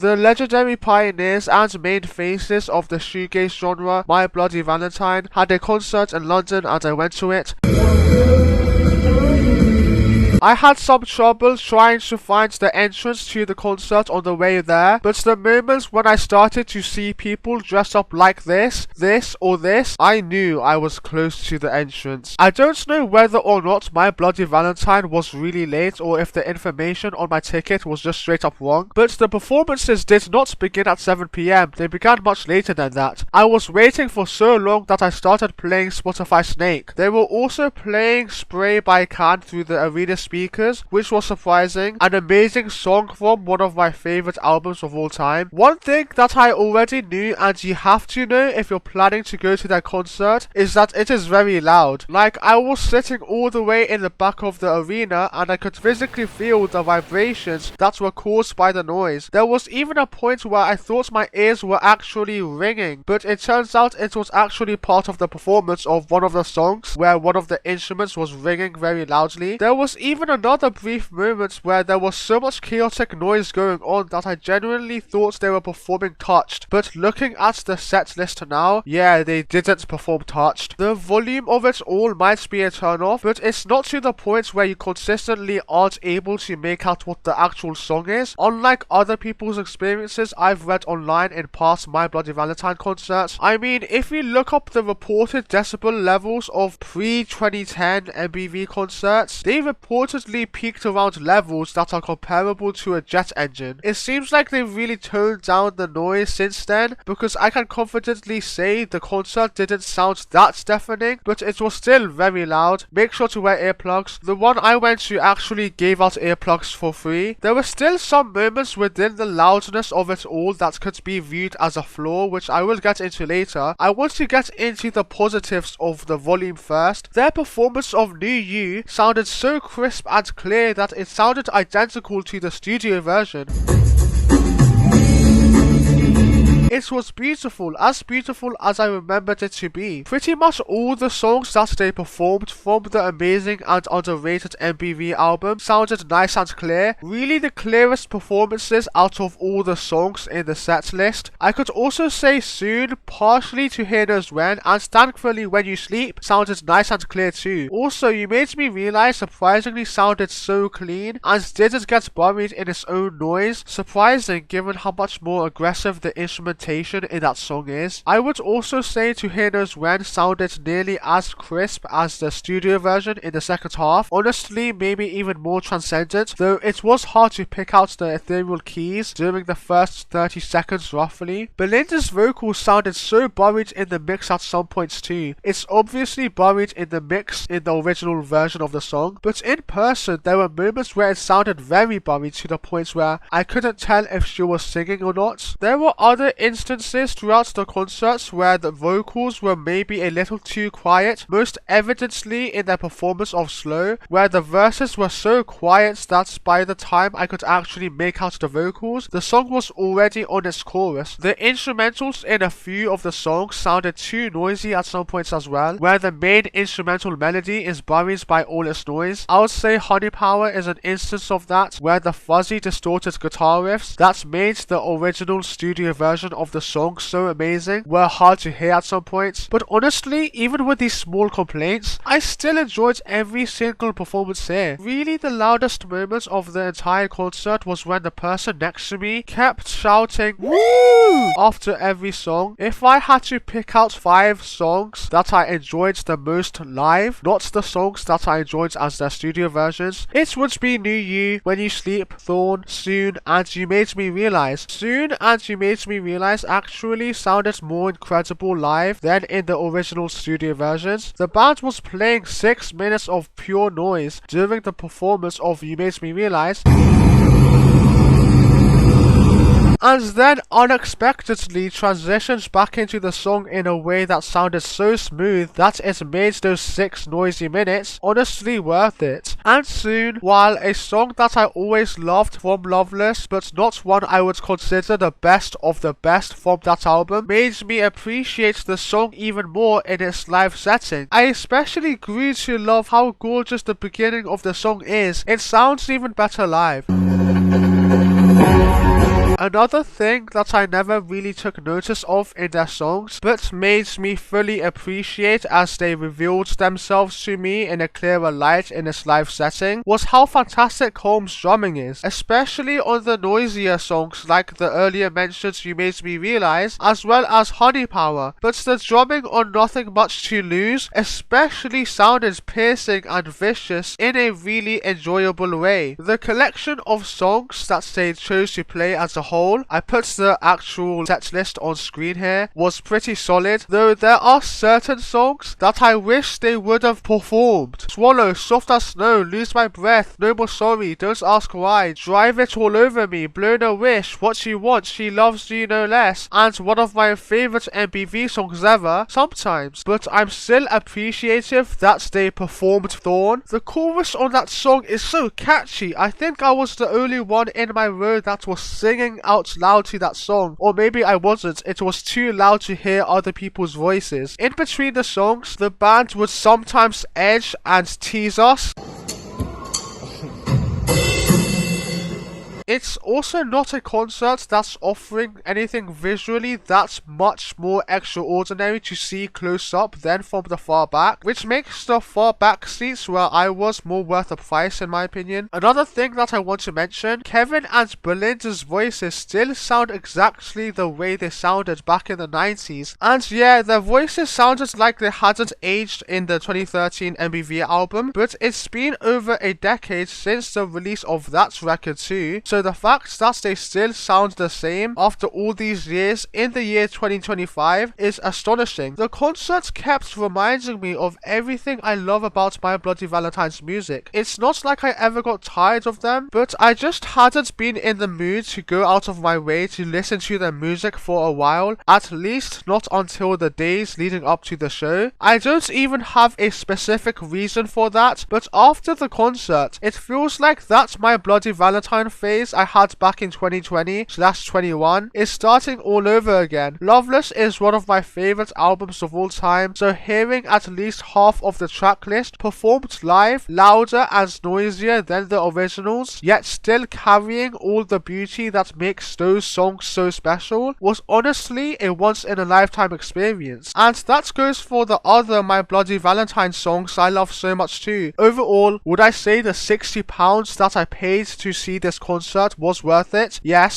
The legendary pioneers and main faces of the shoegaze genre, My Bloody Valentine, had a concert in London and I went to it. I had some trouble trying to find the entrance to the concert on the way there, but the moments when I started to see people dressed up like this, or this, I knew I was close to the entrance. I don't know whether or not My Bloody Valentine was really late or if the information on my ticket was just straight up wrong, but the performances did not begin at 7 PM, they began much later than that. I was waiting for so long that I started playing Spotify Snake. They were also playing Spray by Can through the arena speakers, which was surprising. An amazing song from one of my favorite albums of all time. One thing that I already knew, and you have to know if you're planning to go to their concert, is that it is very loud. Like, I was sitting all the way in the back of the arena and I could physically feel the vibrations that were caused by the noise. There was even a point where I thought my ears were actually ringing, but it turns out it was actually part of the performance of one of the songs where one of the instruments was ringing very loudly. There was even another brief moment where there was so much chaotic noise going on that I genuinely thought they were performing Touched, but looking at the set list now, yeah, they didn't perform Touched. The volume of it all might be a turn off, but it's not to the point where you consistently aren't able to make out what the actual song is. Unlike other people's experiences I've read online in past My Bloody Valentine concerts, I mean, if you look up the reported decibel levels of pre-2010 MBV concerts, they reportedly peaked around levels that are comparable to a jet engine. It seems like they've really toned down the noise since then, because I can confidently say the concert didn't sound that deafening, but it was still very loud. Make sure to wear earplugs. The one I went to actually gave out earplugs for free. There were still some moments within the loudness of it all that could be viewed as a flaw, which I will get into later. I want to get into the positives of the volume first. Their performance of New You sounded so crisp and clear that it sounded identical to the studio version. It was beautiful as I remembered it to be. Pretty much all the songs that they performed from the amazing and underrated MBV album sounded nice and clear. Really the clearest performances out of all the songs in the set list. I could also say Soon, partially To Hear Knows When, and Thankfully When You Sleep sounded nice and clear too. Also, You Made Me Realize surprisingly sounded so clean and didn't get buried in its own noise. Surprising given how much more aggressive the instrumentation in that song is. I would also say To Hear Knows When sounded nearly as crisp as the studio version in the second half. Honestly, maybe even more transcendent, though it was hard to pick out the ethereal keys during the first 30 seconds roughly. Belinda's vocals sounded so buried in the mix at some points too. It's obviously buried in the mix in the original version of the song, but in person there were moments where it sounded very buried to the point where I couldn't tell if she was singing or not. There were other instances throughout the concerts where the vocals were maybe a little too quiet, most evidently in their performance of Slow, where the verses were so quiet that by the time I could actually make out the vocals, the song was already on its chorus. The instrumentals in a few of the songs sounded too noisy at some points as well, where the main instrumental melody is buried by all its noise. I would say Honey Power is an instance of that, where the fuzzy distorted guitar riffs that made the original studio version of the song so amazing were hard to hear at some points. But honestly, even with these small complaints, I still enjoyed every single performance here. Really, the loudest moment of the entire concert was when the person next to me kept shouting "Woo!" after every song. If I had to pick out 5 songs that I enjoyed the most live, not the songs that I enjoyed as their studio versions, it would be New You, When You Sleep, Thorn, Soon, and You Made Me Realize. Soon and You Made Me Realize actually sounded more incredible live than in the original studio versions. The band was playing 6 minutes of pure noise during the performance of You Made Me Realize, and then unexpectedly transitions back into the song in a way that sounded so smooth that it made those 6 noisy minutes honestly worth it. And Soon, while a song that I always loved from Loveless, but not one I would consider the best of the best from that album, made me appreciate the song even more in its live setting. I especially grew to love how gorgeous the beginning of the song is. It sounds even better live. Another thing that I never really took notice of in their songs, but made me fully appreciate as they revealed themselves to me in a clearer light in this live setting, was how fantastic Holmes' drumming is, especially on the noisier songs like the earlier mentioned You Made Me Realize, as well as Honey Power. But the drumming on Nothing Much to Lose especially sounded piercing and vicious in a really enjoyable way. The collection of songs that they chose to play as a whole, I put the actual set list on screen here, was pretty solid, though there are certain songs that I wish they would have performed. Swallow, Soft as Snow, Lose My Breath, No More Sorry, Don't Ask Why, Drive It All Over Me, Blown a Wish, What You Want, She Loves You No Less, and one of my favourite MBV songs ever, Sometimes. But I'm still appreciative that they performed Thorn. The chorus on that song is so catchy. I think I was the only one in my row that was singing out loud to that song, or maybe I wasn't, it was too loud to hear other people's voices. In between the songs, the band would sometimes edge and tease us. It's also not a concert that's offering anything visually that's much more extraordinary to see close up than from the far back, which makes the far back seats where I was more worth the price in my opinion. Another thing that I want to mention, Kevin and Belinda's voices still sound exactly the way they sounded back in the 90s, and yeah, their voices sounded like they hadn't aged in the 2013 MBV album, but it's been over a decade since the release of that record too, so the fact that they still sound the same after all these years in the year 2025 is astonishing. The concert kept reminding me of everything I love about My Bloody Valentine's music. It's not like I ever got tired of them, but I just hadn't been in the mood to go out of my way to listen to their music for a while, at least not until the days leading up to the show. I don't even have a specific reason for that, but after the concert, it feels like that My Bloody Valentine phase I had back in 2020/21 is starting all over again. Loveless is one of my favourite albums of all time, so hearing at least half of the track list performed live, louder and noisier than the originals, yet still carrying all the beauty that makes those songs so special, was honestly a once in a lifetime experience. And that goes for the other My Bloody Valentine songs I love so much too. Overall, would I say the £60 that I paid to see this concert was worth it? Yes.